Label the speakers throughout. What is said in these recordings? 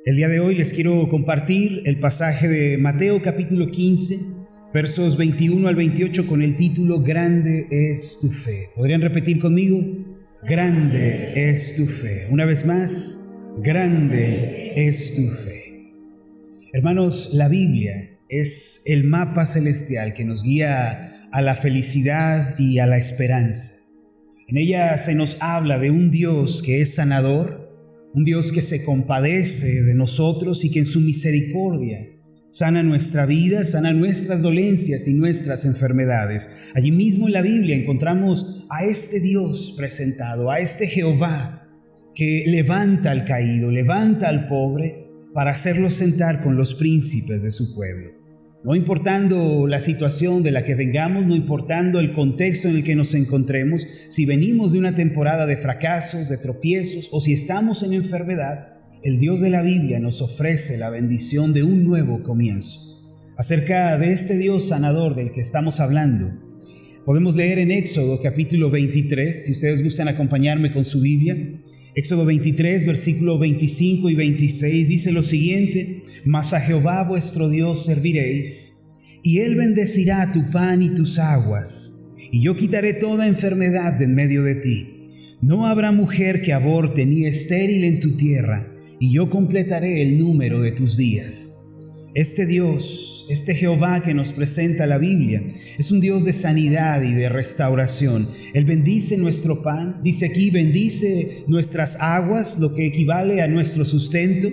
Speaker 1: El día de hoy les quiero compartir el pasaje de Mateo capítulo 15, versos 21 al 28 con el título Grande es tu fe. ¿Podrían repetir conmigo? Grande es tu fe. Una vez más, grande es tu fe. Hermanos, la Biblia es el mapa celestial que nos guía a la felicidad y a la esperanza. En ella se nos habla de un Dios que es sanador, un Dios que se compadece de nosotros y que en su misericordia sana nuestra vida, sana nuestras dolencias y nuestras enfermedades. Allí mismo en la Biblia encontramos a este Dios presentado, a este Jehová que levanta al caído, levanta al pobre para hacerlo sentar con los príncipes de su pueblo. No importando la situación de la que vengamos, no importando el contexto en el que nos encontremos, si venimos de una temporada de fracasos, de tropiezos o si estamos en enfermedad, el Dios de la Biblia nos ofrece la bendición de un nuevo comienzo. Acerca de este Dios sanador del que estamos hablando, podemos leer en Éxodo capítulo 23, si ustedes gustan acompañarme con su Biblia. Éxodo 23, versículo 25 y 26 dice lo siguiente: Mas a Jehová vuestro Dios serviréis, y Él bendecirá tu pan y tus aguas, y yo quitaré toda enfermedad de en medio de ti. No habrá mujer que aborte ni estéril en tu tierra, y yo completaré el número de tus días. Este Dios, este Jehová que nos presenta la Biblia, es un Dios de sanidad y de restauración. Él bendice nuestro pan, dice aquí, bendice nuestras aguas, lo que equivale a nuestro sustento,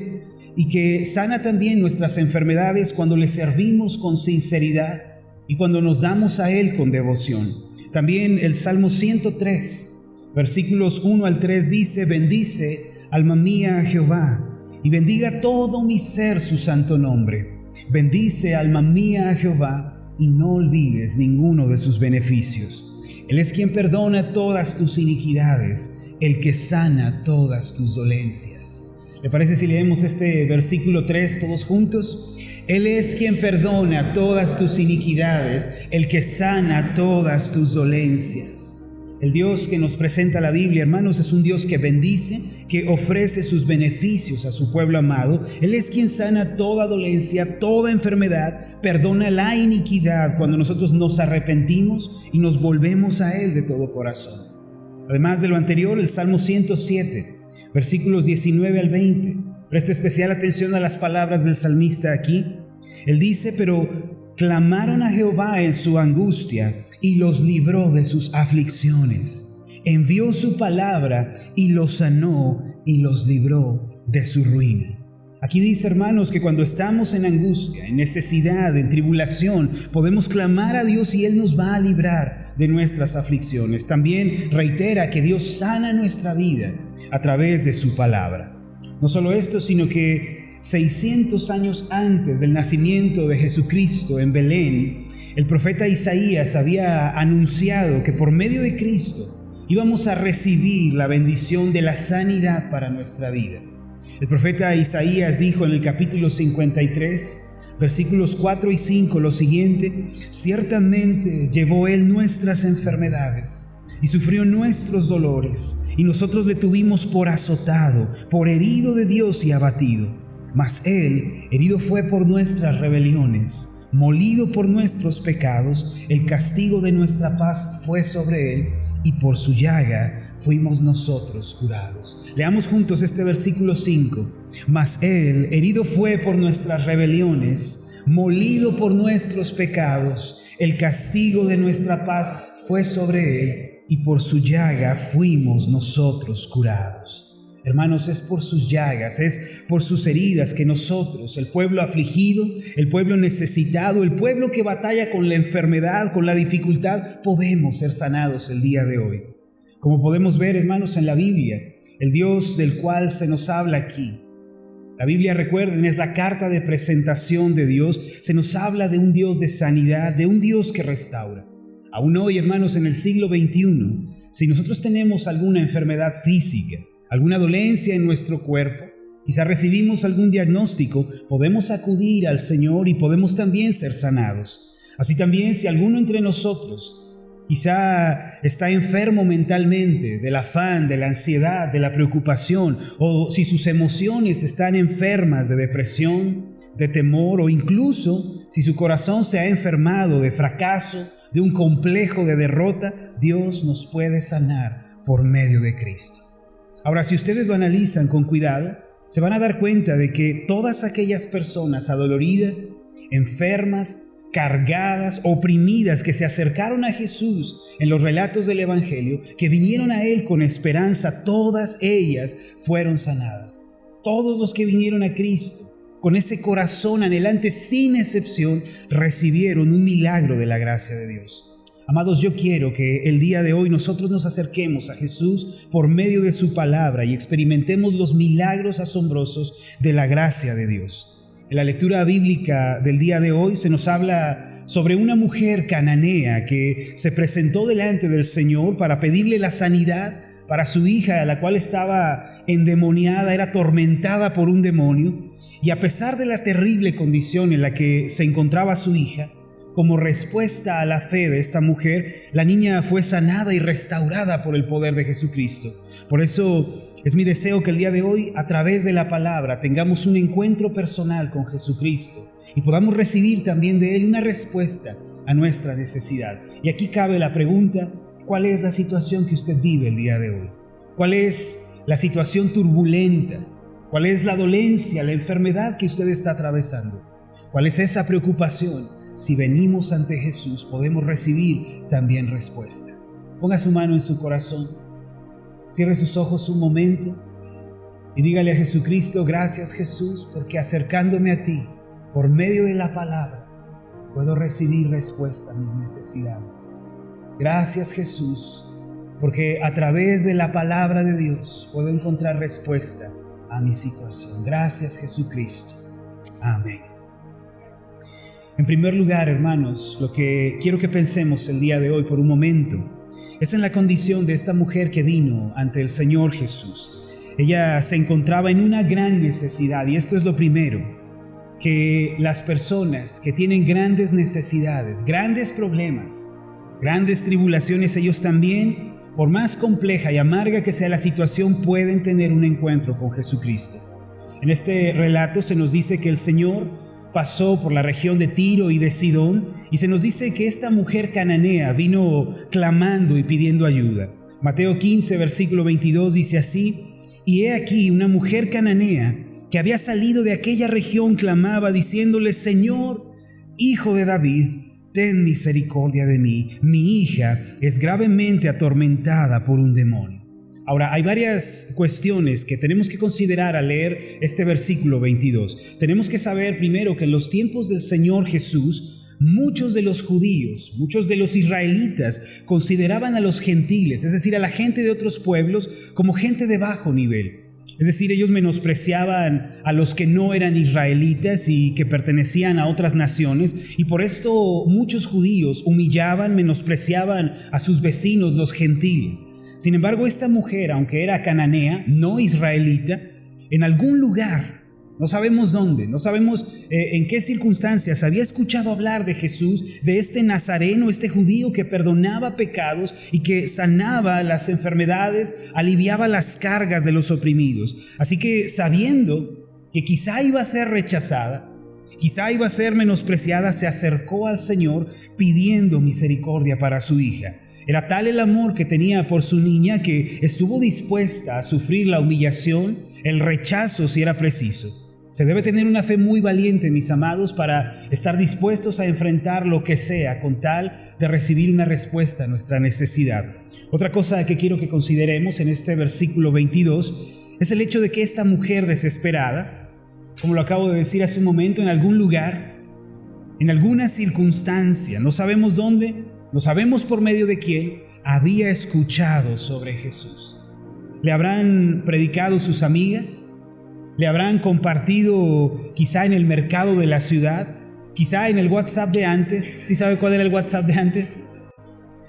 Speaker 1: y que sana también nuestras enfermedades cuando le servimos con sinceridad y cuando nos damos a Él con devoción. También el Salmo 103, versículos 1 al 3 dice: Bendice, alma mía, a Jehová, y bendiga todo mi ser su santo nombre. Bendice, alma mía, a Jehová, y no olvides ninguno de sus beneficios. Él es quien perdona todas tus iniquidades, el que sana todas tus dolencias. ¿Le parece si leemos este versículo 3 todos juntos? Él es quien perdona todas tus iniquidades, el que sana todas tus dolencias. El Dios que nos presenta la Biblia, hermanos, es un Dios que bendice, que ofrece sus beneficios a su pueblo amado. Él es quien sana toda dolencia, toda enfermedad, perdona la iniquidad cuando nosotros nos arrepentimos y nos volvemos a Él de todo corazón. Además de lo anterior, el Salmo 107, versículos 19 al 20. Preste especial atención a las palabras del salmista aquí. Él dice: Pero clamaron a Jehová en su angustia y los libró de sus aflicciones. Envió su palabra y los sanó y los libró de su ruina. Aquí dice, hermanos, que cuando estamos en angustia, en necesidad, en tribulación, podemos clamar a Dios y Él nos va a librar de nuestras aflicciones. También reitera que Dios sana nuestra vida a través de su palabra. No solo esto, sino que 600 años antes del nacimiento de Jesucristo en Belén, el profeta Isaías había anunciado que por medio de Cristo íbamos a recibir la bendición de la sanidad para nuestra vida. El profeta Isaías dijo en el capítulo 53, versículos 4 y 5 lo siguiente: Ciertamente llevó Él nuestras enfermedades y sufrió nuestros dolores, y nosotros le tuvimos por azotado, por herido de Dios y abatido. Mas Él herido fue por nuestras rebeliones, molido por nuestros pecados. El castigo de nuestra paz fue sobre Él, y por su llaga fuimos nosotros curados. Leamos juntos este versículo 5. Mas Él herido fue por nuestras rebeliones, molido por nuestros pecados. El castigo de nuestra paz fue sobre Él, y por su llaga fuimos nosotros curados. Hermanos, es por sus llagas, es por sus heridas que nosotros, el pueblo afligido, el pueblo necesitado, el pueblo que batalla con la enfermedad, con la dificultad, podemos ser sanados el día de hoy. Como podemos ver, hermanos, en la Biblia, el Dios del cual se nos habla aquí. La Biblia, recuerden, es la carta de presentación de Dios. Se nos habla de un Dios de sanidad, de un Dios que restaura. Aún hoy, hermanos, en el siglo XXI, si nosotros tenemos alguna enfermedad física, alguna dolencia en nuestro cuerpo, quizá recibimos algún diagnóstico, podemos acudir al Señor y podemos también ser sanados. Así también, si alguno entre nosotros Quizá está enfermo mentalmente del afán, de la ansiedad, de la preocupación, o si sus emociones están enfermas de depresión, de temor, o incluso si su corazón se ha enfermado de fracaso, de un complejo de derrota, Dios nos puede sanar por medio de Cristo. Ahora, si ustedes lo analizan con cuidado, se van a dar cuenta de que todas aquellas personas adoloridas, enfermas, cargadas, oprimidas, que se acercaron a Jesús en los relatos del Evangelio, que vinieron a Él con esperanza, todas ellas fueron sanadas. Todos los que vinieron a Cristo con ese corazón anhelante, sin excepción, recibieron un milagro de la gracia de Dios. Amados, yo quiero que el día de hoy nosotros nos acerquemos a Jesús por medio de su palabra y experimentemos los milagros asombrosos de la gracia de Dios. En la lectura bíblica del día de hoy se nos habla sobre una mujer cananea que se presentó delante del Señor para pedirle la sanidad para su hija, la cual estaba endemoniada, era atormentada por un demonio. Y a pesar de la terrible condición en la que se encontraba su hija, como respuesta a la fe de esta mujer, la niña fue sanada y restaurada por el poder de Jesucristo. Por eso es mi deseo que el día de hoy, a través de la palabra, tengamos un encuentro personal con Jesucristo y podamos recibir también de Él una respuesta a nuestra necesidad. Y aquí cabe la pregunta: ¿cuál es la situación que usted vive el día de hoy? ¿Cuál es la situación turbulenta? ¿Cuál es la dolencia, la enfermedad que usted está atravesando? ¿Cuál es esa preocupación? Si venimos ante Jesús, podemos recibir también respuesta. Ponga su mano en su corazón, cierre sus ojos un momento y dígale a Jesucristo: gracias, Jesús, porque acercándome a ti, por medio de la palabra, puedo recibir respuesta a mis necesidades. Gracias, Jesús, porque a través de la palabra de Dios puedo encontrar respuesta a mi situación. Gracias, Jesucristo. Amén. En primer lugar, hermanos, lo que quiero que pensemos el día de hoy por un momento es en la condición de esta mujer que vino ante el Señor Jesús. Ella se encontraba en una gran necesidad, y esto es lo primero, que las personas que tienen grandes necesidades, grandes problemas, grandes tribulaciones, ellos también, por más compleja y amarga que sea la situación, pueden tener un encuentro con Jesucristo. En este relato se nos dice que el Señor pasó por la región de Tiro y de Sidón, y se nos dice que esta mujer cananea vino clamando y pidiendo ayuda. Mateo 15, versículo 22 dice así: y he aquí una mujer cananea que había salido de aquella región clamaba diciéndole: Señor, Hijo de David, ten misericordia de mí, mi hija es gravemente atormentada por un demonio. Ahora, hay varias cuestiones que tenemos que considerar al leer este versículo 22. Tenemos que saber primero que en los tiempos del Señor Jesús, muchos de los judíos, muchos de los israelitas consideraban a los gentiles, es decir, a la gente de otros pueblos, como gente de bajo nivel. Es decir, ellos menospreciaban a los que no eran israelitas y que pertenecían a otras naciones, y por esto muchos judíos humillaban, menospreciaban a sus vecinos, los gentiles. Sin embargo, esta mujer, aunque era cananea, no israelita, en algún lugar, no sabemos dónde, no sabemos en qué circunstancias, había escuchado hablar de Jesús, de este nazareno, este judío que perdonaba pecados y que sanaba las enfermedades, aliviaba las cargas de los oprimidos. Así que, sabiendo que quizá iba a ser rechazada, quizá iba a ser menospreciada, se acercó al Señor pidiendo misericordia para su hija. Era tal el amor que tenía por su niña que estuvo dispuesta a sufrir la humillación, el rechazo si era preciso. Se debe tener una fe muy valiente, mis amados, para estar dispuestos a enfrentar lo que sea con tal de recibir una respuesta a nuestra necesidad. Otra cosa que quiero que consideremos en este versículo 22 es el hecho de que esta mujer desesperada, como lo acabo de decir hace un momento, en algún lugar, en alguna circunstancia, no sabemos dónde, no sabemos por medio de quién, había escuchado sobre Jesús. ¿Le habrán predicado sus amigas? ¿Le habrán compartido quizá en el mercado de la ciudad? ¿Quizá en el WhatsApp de antes? ¿Sí sabe cuál era el WhatsApp de antes?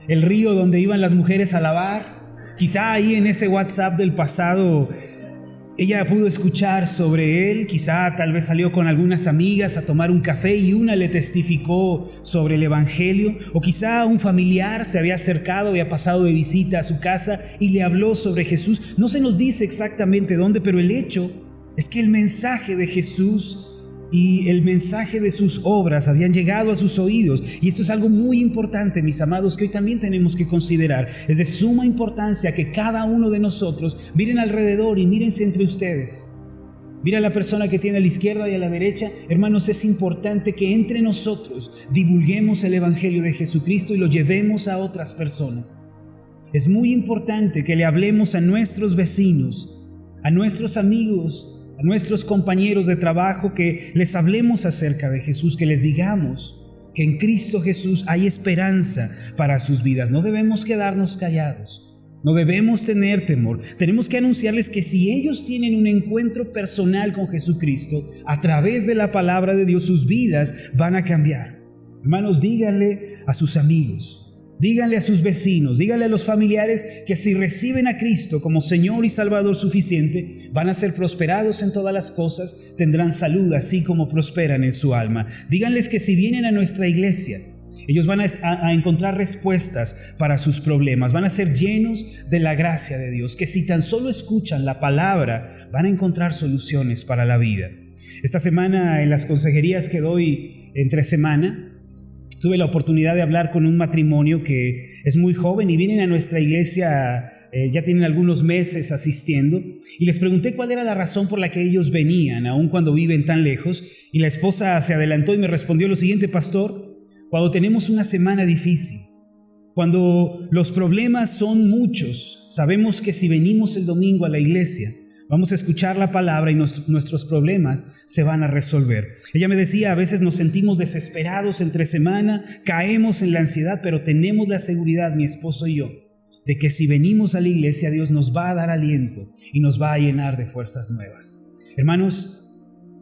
Speaker 1: El río donde iban las mujeres a lavar. Quizá ahí en ese WhatsApp del pasado Ella pudo escuchar sobre él, quizá tal vez salió con algunas amigas a tomar un café y una le testificó sobre el Evangelio, o quizá un familiar se había acercado, había pasado de visita a su casa y le habló sobre Jesús. No se nos dice exactamente dónde, pero el hecho es que el mensaje de Jesús y el mensaje de sus obras habían llegado a sus oídos. Y esto es algo muy importante, mis amados, que hoy también tenemos que considerar. Es de suma importancia que cada uno de nosotros miren alrededor y mírense entre ustedes. Mira a la persona que tiene a la izquierda y a la derecha. Hermanos, es importante que entre nosotros divulguemos el Evangelio de Jesucristo y lo llevemos a otras personas. Es muy importante que le hablemos a nuestros vecinos, a nuestros amigos, a nuestros compañeros de trabajo, que les hablemos acerca de Jesús, que les digamos que en Cristo Jesús hay esperanza para sus vidas. No debemos quedarnos callados, no debemos tener temor. Tenemos que anunciarles que si ellos tienen un encuentro personal con Jesucristo, a través de la palabra de Dios, sus vidas van a cambiar. Hermanos, díganle a sus amigos, díganle a sus vecinos, díganle a los familiares que si reciben a Cristo como Señor y Salvador suficiente, van a ser prosperados en todas las cosas, tendrán salud así como prosperan en su alma. Díganles que si vienen a nuestra iglesia, ellos van a encontrar respuestas para sus problemas, van a ser llenos de la gracia de Dios, que si tan solo escuchan la palabra, van a encontrar soluciones para la vida. Esta semana, en las consejerías que doy entre semana, tuve la oportunidad de hablar con un matrimonio que es muy joven y vienen a nuestra iglesia, ya tienen algunos meses asistiendo, y les pregunté cuál era la razón por la que ellos venían, aun cuando viven tan lejos, y la esposa se adelantó y me respondió lo siguiente: pastor, cuando tenemos una semana difícil, cuando los problemas son muchos, sabemos que si venimos el domingo a la iglesia, vamos a escuchar la palabra y nuestros problemas se van a resolver. Ella me decía, a veces nos sentimos desesperados entre semana, caemos en la ansiedad, pero tenemos la seguridad, mi esposo y yo, de que si venimos a la iglesia, Dios nos va a dar aliento y nos va a llenar de fuerzas nuevas. Hermanos,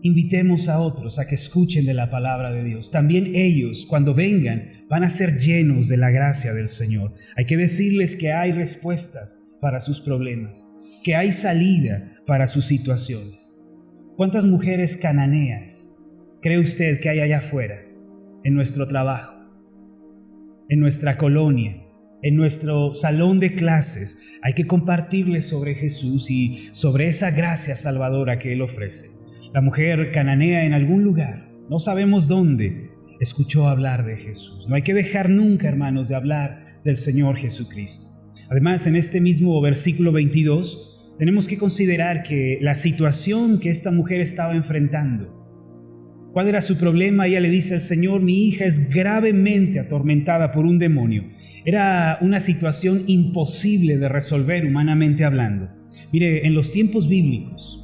Speaker 1: invitemos a otros a que escuchen de la palabra de Dios. También ellos, cuando vengan, van a ser llenos de la gracia del Señor. Hay que decirles que hay respuestas para sus problemas, que hay salida para sus situaciones. ¿Cuántas mujeres cananeas cree usted que hay allá afuera, en nuestro trabajo, en nuestra colonia, en nuestro salón de clases? Hay que compartirles sobre Jesús y sobre esa gracia salvadora que Él ofrece. La mujer cananea en algún lugar, no sabemos dónde, escuchó hablar de Jesús. No hay que dejar nunca, hermanos, de hablar del Señor Jesucristo. Además, en este mismo versículo 22, tenemos que considerar que la situación que esta mujer estaba enfrentando, ¿cuál era su problema? Ella le dice al Señor: mi hija es gravemente atormentada por un demonio. Era una situación imposible de resolver humanamente hablando. Mire, en los tiempos bíblicos,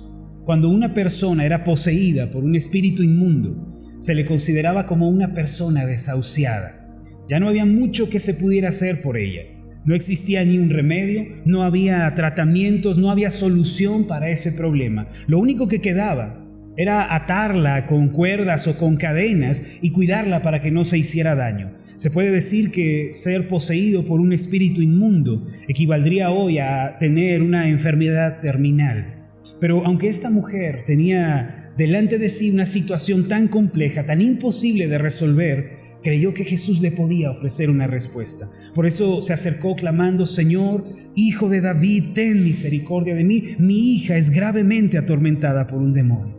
Speaker 1: cuando una persona era poseída por un espíritu inmundo, se le consideraba como una persona desahuciada. Ya no había mucho que se pudiera hacer por ella. No existía ni un remedio, no había tratamientos, no había solución para ese problema. Lo único que quedaba era atarla con cuerdas o con cadenas y cuidarla para que no se hiciera daño. Se puede decir que ser poseído por un espíritu inmundo equivaldría hoy a tener una enfermedad terminal. Pero aunque esta mujer tenía delante de sí una situación tan compleja, tan imposible de resolver, creyó que Jesús le podía ofrecer una respuesta. Por eso se acercó clamando: Señor, Hijo de David, ten misericordia de mí. Mi hija es gravemente atormentada por un demonio.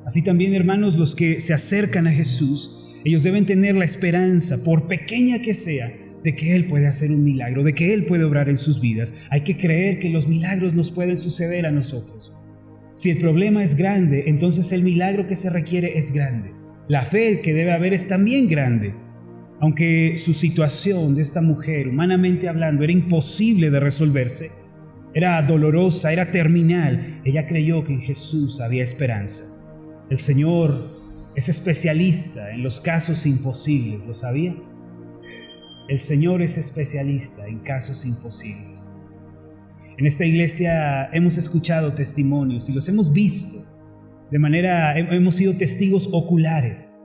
Speaker 1: Así también, hermanos, los que se acercan a Jesús, ellos deben tener la esperanza, por pequeña que sea, de que Él puede hacer un milagro, de que Él puede obrar en sus vidas. Hay que creer que los milagros nos pueden suceder a nosotros. Si el problema es grande, entonces el milagro que se requiere es grande. La fe que debe haber es también grande. Aunque su situación de esta mujer, humanamente hablando, era imposible de resolverse, era dolorosa, era terminal, ella creyó que en Jesús había esperanza. El Señor es especialista en los casos imposibles, ¿lo sabía? El Señor es especialista en casos imposibles. En esta iglesia hemos escuchado testimonios y los hemos visto. Hemos sido testigos oculares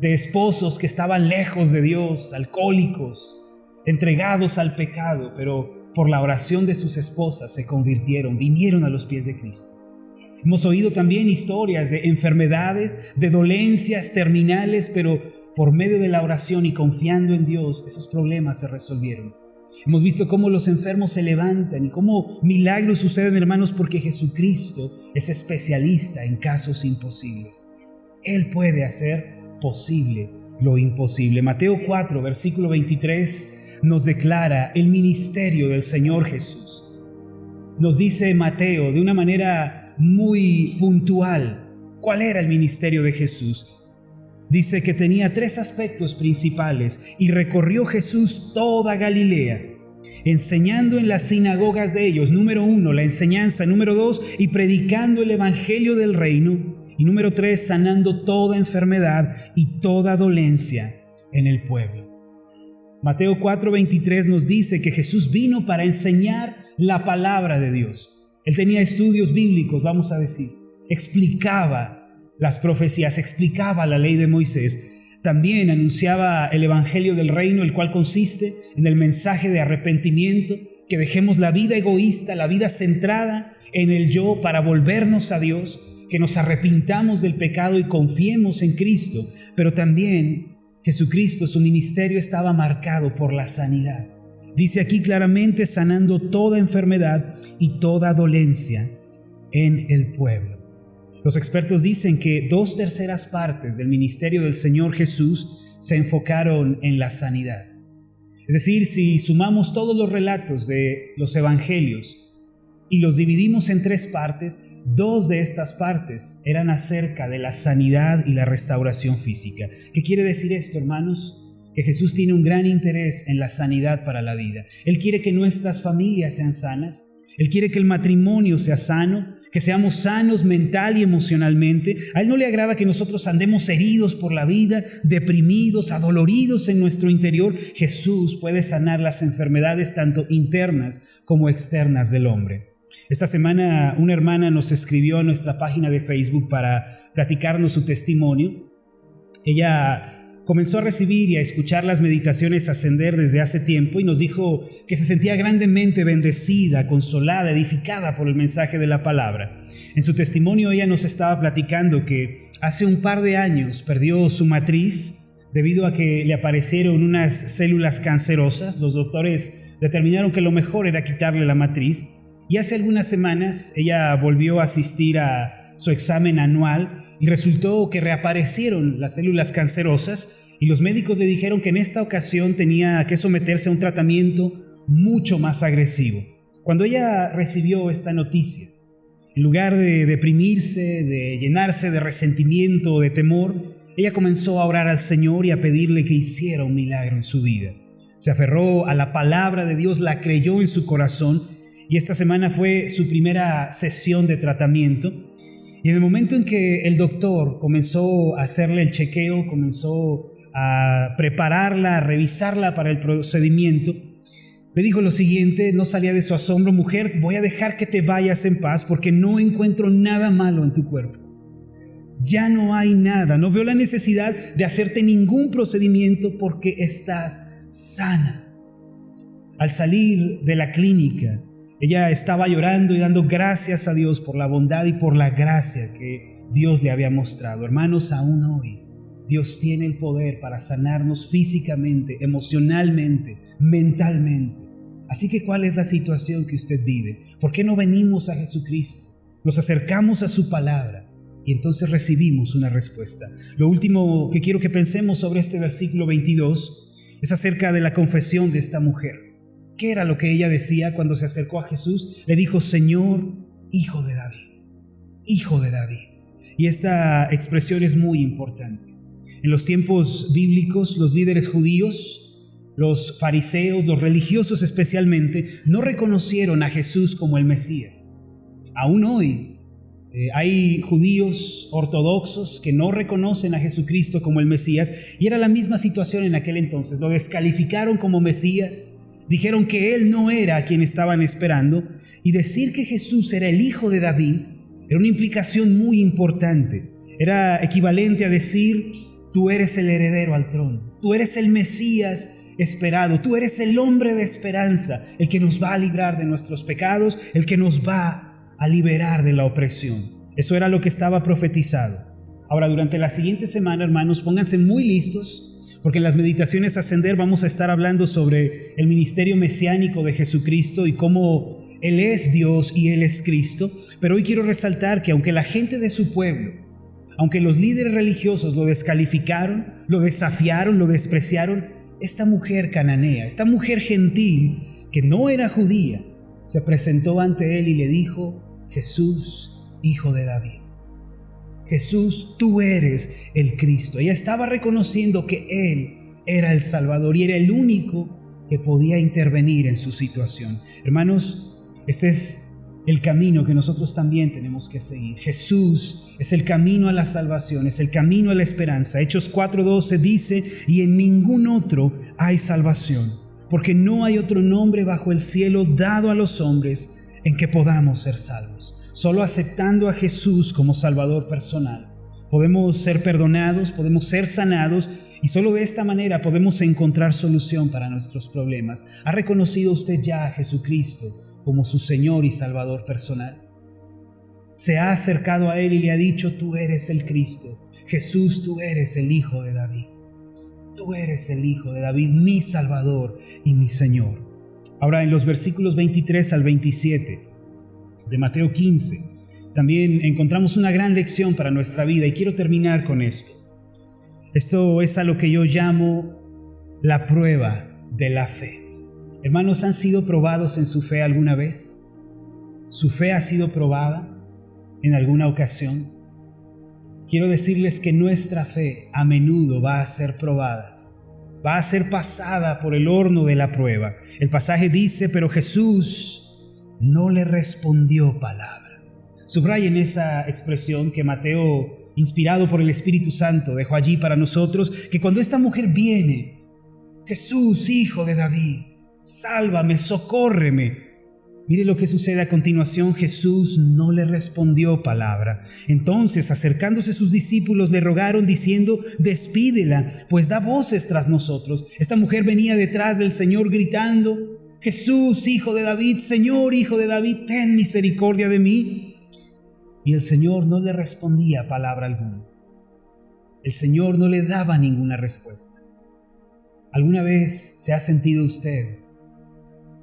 Speaker 1: de esposos que estaban lejos de Dios, alcohólicos, entregados al pecado, pero por la oración de sus esposas se convirtieron, vinieron a los pies de Cristo. Hemos oído también historias de enfermedades, de dolencias terminales, pero por medio de la oración y confiando en Dios, esos problemas se resolvieron. Hemos visto cómo los enfermos se levantan y cómo milagros suceden, hermanos, porque Jesucristo es especialista en casos imposibles. Él puede hacer posible lo imposible. Mateo 4, versículo 23, nos declara el ministerio del Señor Jesús. Nos dice Mateo de una manera muy puntual cuál era el ministerio de Jesús. Dice que tenía 3 aspectos principales y recorrió Jesús toda Galilea, enseñando en las sinagogas de ellos. Número 1, la enseñanza. Número 2, y predicando el evangelio del reino. Y número 3, sanando toda enfermedad y toda dolencia en el pueblo. Mateo 4:23 nos dice que Jesús vino para enseñar la palabra de Dios. Él tenía estudios bíblicos, vamos a decir. Explicaba las profecías, explicaba la ley de Moisés. También anunciaba el evangelio del reino, el cual consiste en el mensaje de arrepentimiento, que dejemos la vida egoísta, la vida centrada en el yo para volvernos a Dios, que nos arrepintamos del pecado y confiemos en Cristo. Pero también Jesucristo, su ministerio estaba marcado por la sanidad. Dice aquí claramente, sanando toda enfermedad y toda dolencia en el pueblo. Los expertos dicen que 2/3 partes del ministerio del Señor Jesús se enfocaron en la sanidad. Es decir, si sumamos todos los relatos de los evangelios y los dividimos en 3 partes, 2 de estas partes eran acerca de la sanidad y la restauración física. ¿Qué quiere decir esto, hermanos? Que Jesús tiene un gran interés en la sanidad para la vida. Él quiere que nuestras familias sean sanas. Él quiere que el matrimonio sea sano, que seamos sanos mental y emocionalmente. A Él no le agrada que nosotros andemos heridos por la vida, deprimidos, adoloridos en nuestro interior. Jesús puede sanar las enfermedades tanto internas como externas del hombre. Esta semana una hermana nos escribió a nuestra página de Facebook para platicarnos su testimonio. Ella comenzó a recibir y a escuchar las meditaciones Ascender desde hace tiempo y nos dijo que se sentía grandemente bendecida, consolada, edificada por el mensaje de la palabra. En su testimonio ella nos estaba platicando que hace un par de años perdió su matriz debido a que le aparecieron unas células cancerosas. Los doctores determinaron que lo mejor era quitarle la matriz y hace algunas semanas ella volvió a asistir a su examen anual y resultó que reaparecieron las células cancerosas y los médicos le dijeron que en esta ocasión tenía que someterse a un tratamiento mucho más agresivo. Cuando ella recibió esta noticia, en lugar de deprimirse, de llenarse de resentimiento o de temor, ella comenzó a orar al Señor y a pedirle que hiciera un milagro en su vida. Se aferró a la palabra de Dios, la creyó en su corazón y esta semana fue su primera sesión de tratamiento. Y en el momento en que el doctor comenzó a hacerle el chequeo, comenzó a prepararla, a revisarla para el procedimiento, le dijo lo siguiente, no salía de su asombro: mujer, voy a dejar que te vayas en paz porque no encuentro nada malo en tu cuerpo. Ya no hay nada, no veo la necesidad de hacerte ningún procedimiento porque estás sana. Al salir de la clínica, ella estaba llorando y dando gracias a Dios por la bondad y por la gracia que Dios le había mostrado. Hermanos, aún hoy Dios tiene el poder para sanarnos físicamente, emocionalmente, mentalmente. Así que, ¿cuál es la situación que usted vive? ¿Por qué no venimos a Jesucristo? Nos acercamos a su palabra y entonces recibimos una respuesta. Lo último que quiero que pensemos sobre este versículo 22 es acerca de la confesión de esta mujer. ¿Qué era lo que ella decía cuando se acercó a Jesús? Le dijo: Señor, Hijo de David, Hijo de David. Y esta expresión es muy importante. En los tiempos bíblicos, los líderes judíos, los fariseos, los religiosos especialmente, no reconocieron a Jesús como el Mesías. Aún hoy hay judíos ortodoxos que no reconocen a Jesucristo como el Mesías, y era la misma situación en aquel entonces. Lo descalificaron como Mesías. Dijeron que Él no era a quien estaban esperando, y decir que Jesús era el Hijo de David era una implicación muy importante. Era equivalente a decir: tú eres el heredero al trono, tú eres el Mesías esperado, tú eres el hombre de esperanza, el que nos va a librar de nuestros pecados, el que nos va a liberar de la opresión. Eso era lo que estaba profetizado. Ahora, durante la siguiente semana, hermanos, pónganse muy listos, porque en las meditaciones Ascender vamos a estar hablando sobre el ministerio mesiánico de Jesucristo y cómo Él es Dios y Él es Cristo. Pero hoy quiero resaltar que aunque la gente de su pueblo, aunque los líderes religiosos lo descalificaron, lo desafiaron, lo despreciaron, esta mujer cananea, esta mujer gentil, que no era judía, se presentó ante Él y le dijo: Jesús, Hijo de David. Jesús, tú eres el Cristo. Ella estaba reconociendo que Él era el Salvador y era el único que podía intervenir en su situación. Hermanos, este es el camino que nosotros también tenemos que seguir. Jesús es el camino a la salvación, es el camino a la esperanza. Hechos 4:12 dice: y en ningún otro hay salvación, porque no hay otro nombre bajo el cielo dado a los hombres en que podamos ser salvos. Solo aceptando a Jesús como Salvador personal podemos ser perdonados, podemos ser sanados, y solo de esta manera podemos encontrar solución para nuestros problemas. ¿Ha reconocido usted ya a Jesucristo como su Señor y Salvador personal? ¿Se ha acercado a Él y le ha dicho: tú eres el Cristo? Jesús, tú eres el Hijo de David. Tú eres el Hijo de David, mi Salvador y mi Señor. Ahora, en los versículos 23 al 27 de Mateo 15, también encontramos una gran lección para nuestra vida, y quiero terminar con esto. Esto es a lo que yo llamo la prueba de la fe. Hermanos, ¿han sido probados en su fe alguna vez? ¿Su fe ha sido probada en alguna ocasión? Quiero decirles que nuestra fe a menudo va a ser probada, va a ser pasada por el horno de la prueba. El pasaje dice: pero Jesús no le respondió palabra. Subrayen esa expresión que Mateo, inspirado por el Espíritu Santo, dejó allí para nosotros, que cuando esta mujer viene: Jesús, Hijo de David, sálvame, socórreme. Mire lo que sucede a continuación: Jesús no le respondió palabra. Entonces, acercándose sus discípulos, le rogaron diciendo: despídela, pues da voces tras nosotros. Esta mujer venía detrás del Señor gritando: Jesús, Hijo de David, Señor, Hijo de David, ten misericordia de mí. Y el Señor no le respondía palabra alguna. El Señor no le daba ninguna respuesta. ¿Alguna vez se ha sentido usted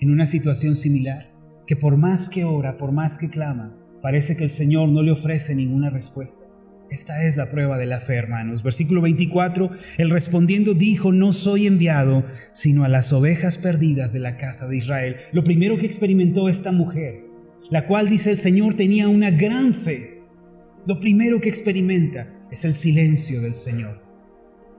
Speaker 1: en una situación similar? Que por más que ora, por más que clama, parece que el Señor no le ofrece ninguna respuesta. Esta es la prueba de la fe, hermanos. Versículo 24, Él respondiendo dijo: no soy enviado sino a las ovejas perdidas de la casa de Israel. Lo primero que experimentó esta mujer, la cual, dice el Señor, tenía una gran fe, lo primero que experimenta es el silencio del Señor.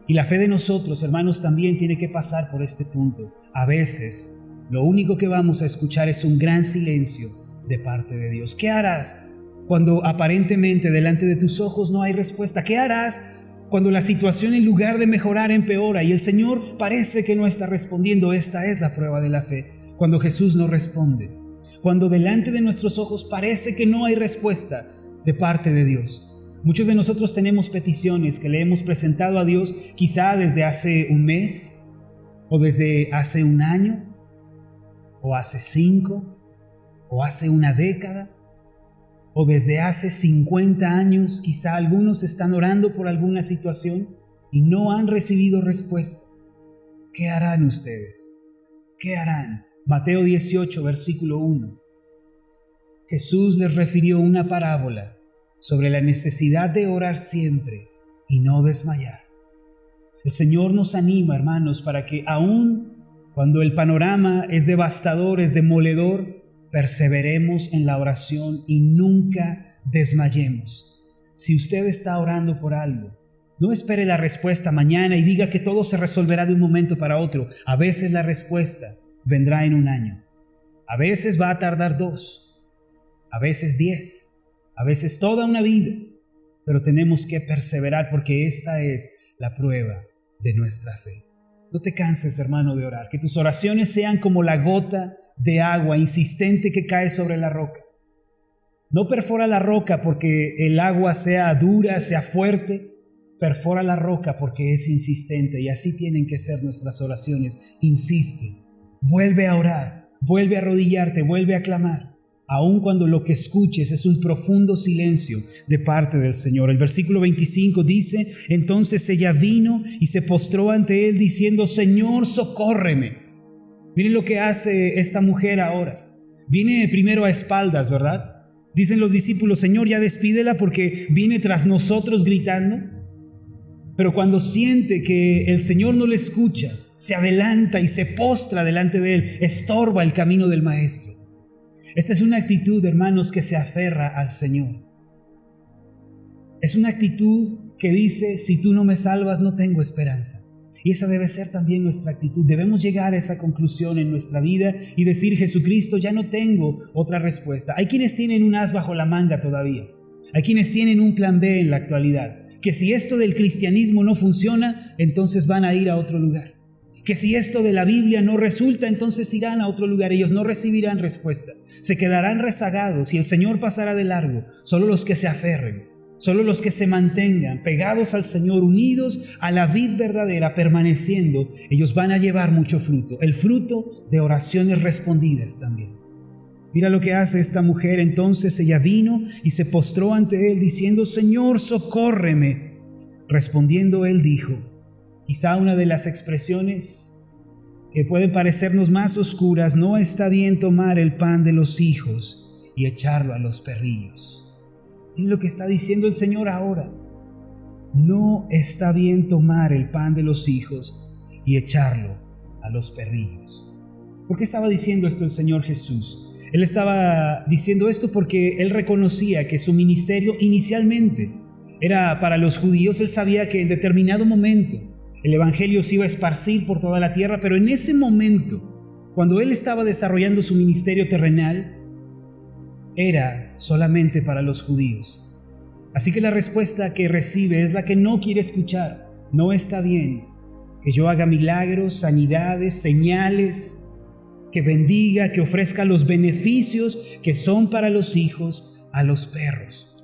Speaker 1: Y la fe de nosotros, hermanos, también tiene que pasar por este punto. A veces, lo único que vamos a escuchar es un gran silencio de parte de Dios. ¿Qué harás cuando aparentemente delante de tus ojos no hay respuesta? ¿Qué harás cuando la situación, en lugar de mejorar, empeora y el Señor parece que no está respondiendo? Esta es la prueba de la fe. Cuando Jesús no responde, cuando delante de nuestros ojos parece que no hay respuesta de parte de Dios. Muchos de nosotros tenemos peticiones que le hemos presentado a Dios quizá desde hace un mes, o desde hace un año, o hace 5, o hace una década, o desde hace 50 años. Quizá algunos están orando por alguna situación y no han recibido respuesta. ¿Qué harán ustedes? ¿Qué harán? Mateo 18, versículo 1. Jesús les refirió una parábola sobre la necesidad de orar siempre y no desmayar. El Señor nos anima, hermanos, para que aun cuando el panorama es devastador, es demoledor, perseveremos en la oración y nunca desmayemos. Si usted está orando por algo, no espere la respuesta mañana y diga que todo se resolverá de un momento para otro. A veces la respuesta vendrá en un año. A veces va a tardar 2, a veces 10, a veces toda una vida. Pero tenemos que perseverar porque esta es la prueba de nuestra fe. No te canses, hermano, de orar. Que tus oraciones sean como la gota de agua insistente que cae sobre la roca. No perfora la roca porque el agua sea dura, sea fuerte. Perfora la roca porque es insistente, y así tienen que ser nuestras oraciones. Insiste, vuelve a orar, vuelve a arrodillarte, vuelve a clamar. aun cuando lo que escuches es un profundo silencio de parte del Señor. El versículo 25 dice: entonces ella vino y se postró ante él diciendo: Señor, socórreme. Miren lo que hace esta mujer ahora. Viene primero a espaldas, ¿verdad? Dicen los discípulos: Señor, ya despídela porque viene tras nosotros gritando. Pero cuando siente que el Señor no le escucha, se adelanta y se postra delante de él, estorba el camino del Maestro. Esta es una actitud, hermanos, que se aferra al Señor. Es una actitud que dice: si tú no me salvas, no tengo esperanza. Y esa debe ser también nuestra actitud. Debemos llegar a esa conclusión en nuestra vida y decir: Jesucristo, ya no tengo otra respuesta. Hay quienes tienen un as bajo la manga todavía. Hay quienes tienen un plan B en la actualidad. Que si esto del cristianismo no funciona, entonces van a ir a otro lugar. Que si esto de la Biblia no resulta, entonces irán a otro lugar. Ellos no recibirán respuesta. Se quedarán rezagados y el Señor pasará de largo. Solo los que se aferren, solo los que se mantengan pegados al Señor, unidos a la vid verdadera, permaneciendo, ellos van a llevar mucho fruto. El fruto de oraciones respondidas también. Mira lo que hace esta mujer. Entonces ella vino y se postró ante él diciendo: Señor, socórreme. Respondiendo él dijo, quizá una de las expresiones que pueden parecernos más oscuras: no está bien tomar el pan de los hijos y echarlo a los perrillos. Es lo que está diciendo el Señor ahora. No está bien tomar el pan de los hijos y echarlo a los perrillos. ¿Por qué estaba diciendo esto el Señor Jesús? Él estaba diciendo esto porque él reconocía que su ministerio inicialmente era para los judíos. Él sabía que en determinado momento el evangelio se iba a esparcir por toda la tierra, pero en ese momento, cuando él estaba desarrollando su ministerio terrenal, era solamente para los judíos. Así que la respuesta que recibe es la que no quiere escuchar. No está bien que yo haga milagros, sanidades, señales, que bendiga, que ofrezca los beneficios que son para los hijos a los perros.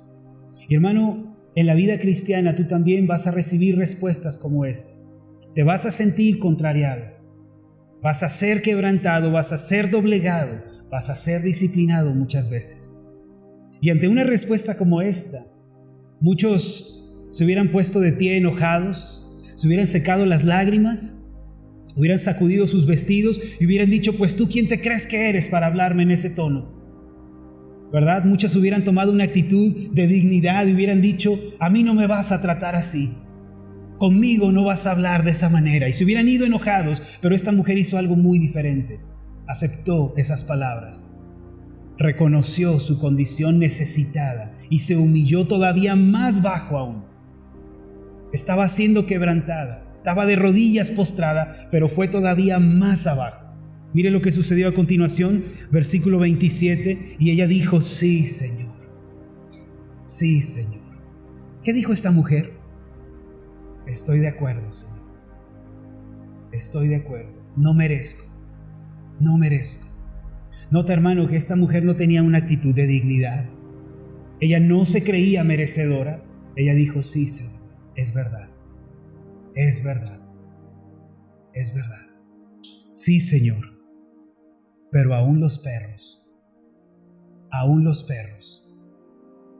Speaker 1: Y hermano, en la vida cristiana tú también vas a recibir respuestas como esta. Te vas a sentir contrariado, vas a ser quebrantado, vas a ser doblegado, vas a ser disciplinado muchas veces. Y ante una respuesta como esta, muchos se hubieran puesto de pie enojados, se hubieran secado las lágrimas, hubieran sacudido sus vestidos y hubieran dicho: pues tú, ¿quién te crees que eres para hablarme en ese tono? ¿Verdad? Muchos hubieran tomado una actitud de dignidad y hubieran dicho: a mí no me vas a tratar así, conmigo no vas a hablar de esa manera. Y se hubieran ido enojados, pero esta mujer hizo algo muy diferente. Aceptó esas palabras, reconoció su condición necesitada y se humilló todavía más bajo aún. Estaba siendo quebrantada, estaba de rodillas postrada, pero fue todavía más abajo. Mire lo que sucedió a continuación, versículo 27, y ella dijo: sí, Señor, sí, Señor. ¿Qué dijo esta mujer? Estoy de acuerdo, Señor. Estoy de acuerdo. No merezco. No merezco. Nota, hermano, que esta mujer no tenía una actitud de dignidad. Ella no se creía merecedora. Ella dijo: sí, Señor. Es verdad, es verdad, es verdad. Sí, Señor, pero aún los perros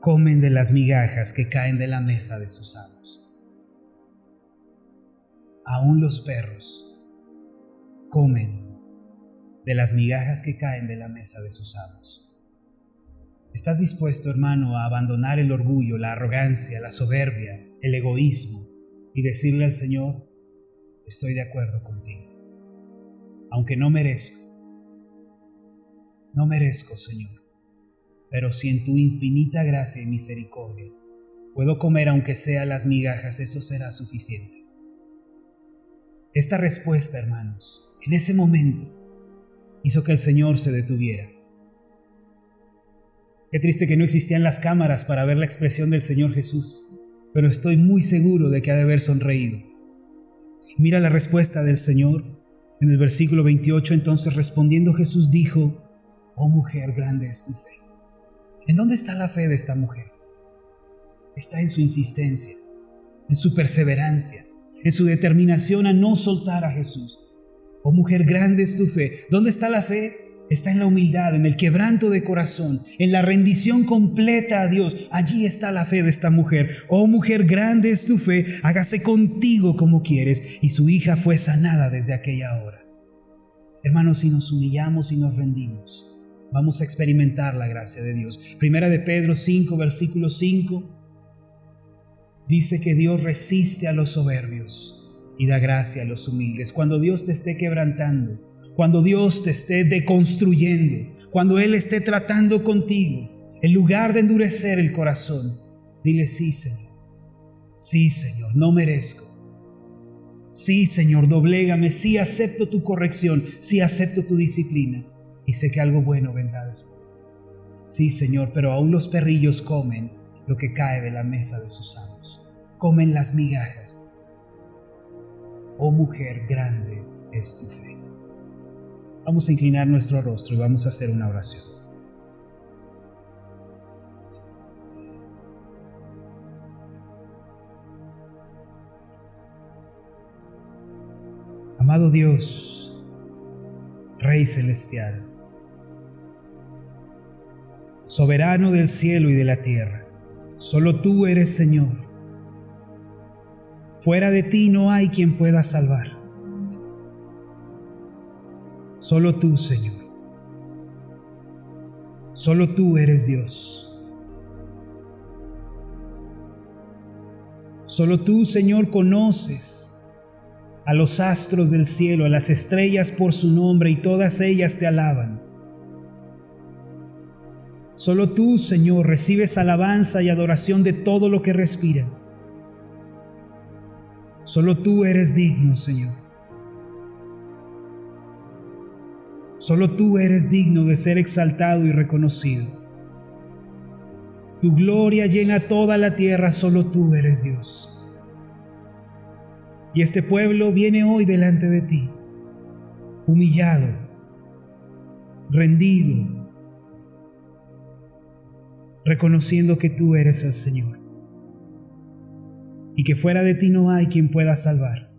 Speaker 1: comen de las migajas que caen de la mesa de sus amos. Aún los perros comen de las migajas que caen de la mesa de sus amos. ¿Estás dispuesto, hermano, a abandonar el orgullo, la arrogancia, la soberbia, el egoísmo y decirle al Señor: estoy de acuerdo contigo, aunque no merezco, Señor, pero si en tu infinita gracia y misericordia puedo comer aunque sea las migajas, eso será suficiente? Esta respuesta, hermanos, en ese momento hizo que el Señor se detuviera. Qué triste que no existían las cámaras para ver la expresión del Señor Jesús, pero estoy muy seguro de que ha de haber sonreído. Mira la respuesta del Señor en el versículo 28. Entonces respondiendo Jesús dijo: oh mujer, grande es tu fe. ¿En dónde está la fe de esta mujer? Está en su insistencia, en su perseverancia, en su determinación a no soltar a Jesús. Oh mujer, grande es tu fe. ¿Dónde está la fe? está en la humildad, en el quebranto de corazón, en la rendición completa a Dios. Allí está la fe de esta mujer. Oh mujer, grande es tu fe, hágase contigo como quieres. Y su hija fue sanada desde aquella hora. Hermanos, si nos humillamos y nos rendimos, vamos a experimentar la gracia de Dios. Primera de Pedro 5, versículo 5, dice que Dios resiste a los soberbios y da gracia a los humildes. Cuando Dios te esté quebrantando, cuando Dios te esté deconstruyendo, cuando Él esté tratando contigo, en lugar de endurecer el corazón, dile: sí, Señor, no merezco. Sí, Señor, doblégame. Sí, acepto tu corrección. Sí, acepto tu disciplina. Y sé que algo bueno vendrá después. Sí, Señor, pero aún los perrillos comen lo que cae de la mesa de sus amos. Comen las migajas. Oh mujer, grande es tu fe. Vamos a inclinar nuestro rostro y vamos a hacer una oración. Amado Dios, Rey celestial, soberano del cielo y de la tierra, solo tú eres Señor. Fuera de ti no hay quien pueda salvar. Solo tú, Señor. Solo tú eres Dios. Solo tú, Señor, conoces a los astros del cielo, a las estrellas por su nombre, y todas ellas te alaban. Solo tú, Señor, recibes alabanza y adoración de todo lo que respira. Solo tú eres digno, Señor. Solo tú eres digno de ser exaltado y reconocido. Tu gloria llena toda la tierra, solo tú eres Dios. Y este pueblo viene hoy delante de ti, humillado, rendido, reconociendo que tú eres el Señor y que fuera de ti no hay quien pueda salvar.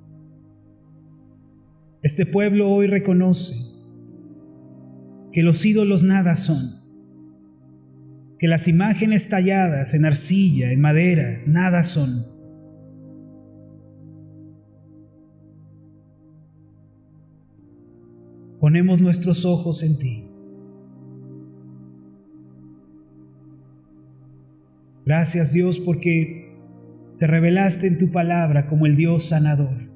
Speaker 1: Este pueblo hoy reconoce que los ídolos nada son, que las imágenes talladas en arcilla, en madera, nada son. Ponemos nuestros ojos en ti. Gracias, Dios, porque te revelaste en tu palabra como el Dios sanador.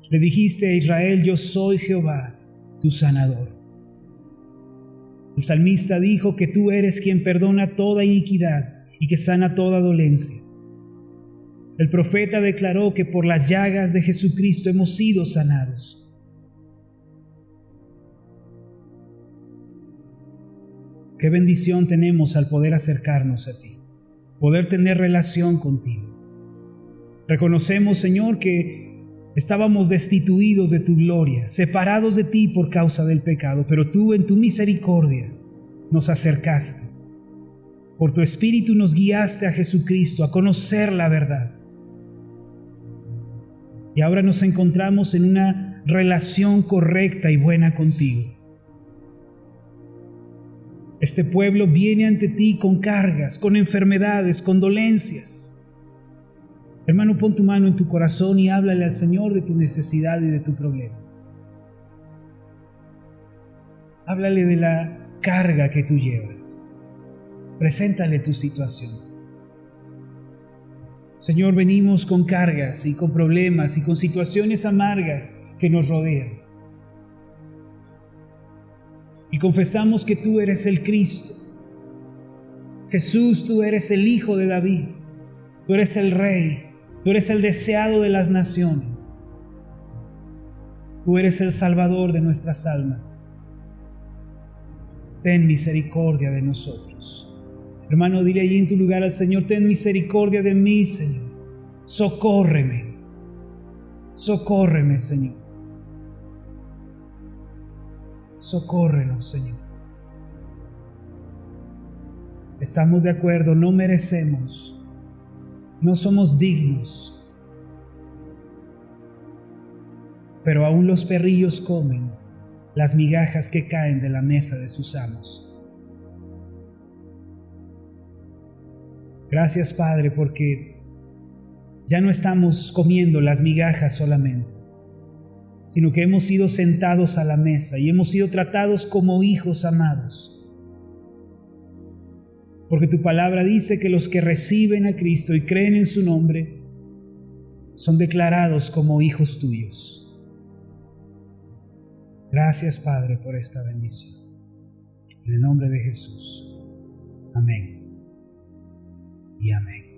Speaker 1: Le dijiste a Israel: yo soy Jehová, tu sanador. El salmista dijo que tú eres quien perdona toda iniquidad y que sana toda dolencia. El profeta declaró que por las llagas de Jesucristo hemos sido sanados. Qué bendición tenemos al poder acercarnos a ti, poder tener relación contigo. Reconocemos, Señor, que estábamos destituidos de tu gloria, separados de ti por causa del pecado, pero tú en tu misericordia nos acercaste. Por tu Espíritu nos guiaste a Jesucristo, a conocer la verdad. Y ahora nos encontramos en una relación correcta y buena contigo. Este pueblo viene ante ti con cargas, con enfermedades, con dolencias. Hermano, pon tu mano en tu corazón y háblale al Señor de tu necesidad y de tu problema. Háblale de la carga que tú llevas. Preséntale tu situación. Señor, venimos con cargas y con problemas y con situaciones amargas que nos rodean. Y confesamos que tú eres el Cristo. Jesús, tú eres el Hijo de David. Tú eres el Rey. Tú eres el deseado de las naciones. Tú eres el Salvador de nuestras almas. Ten misericordia de nosotros. Hermano, dile allí en tu lugar al Señor: ten misericordia de mí, Señor. Socórreme. Socórreme, Señor. Socórrenos, Señor. Estamos de acuerdo, no merecemos, no somos dignos, pero aún los perrillos comen las migajas que caen de la mesa de sus amos. Gracias, Padre, porque ya no estamos comiendo las migajas solamente, sino que hemos sido sentados a la mesa y hemos sido tratados como hijos amados. Porque tu palabra dice que los que reciben a Cristo y creen en su nombre son declarados como hijos tuyos. Gracias, Padre, por esta bendición. En el nombre de Jesús. Amén y amén.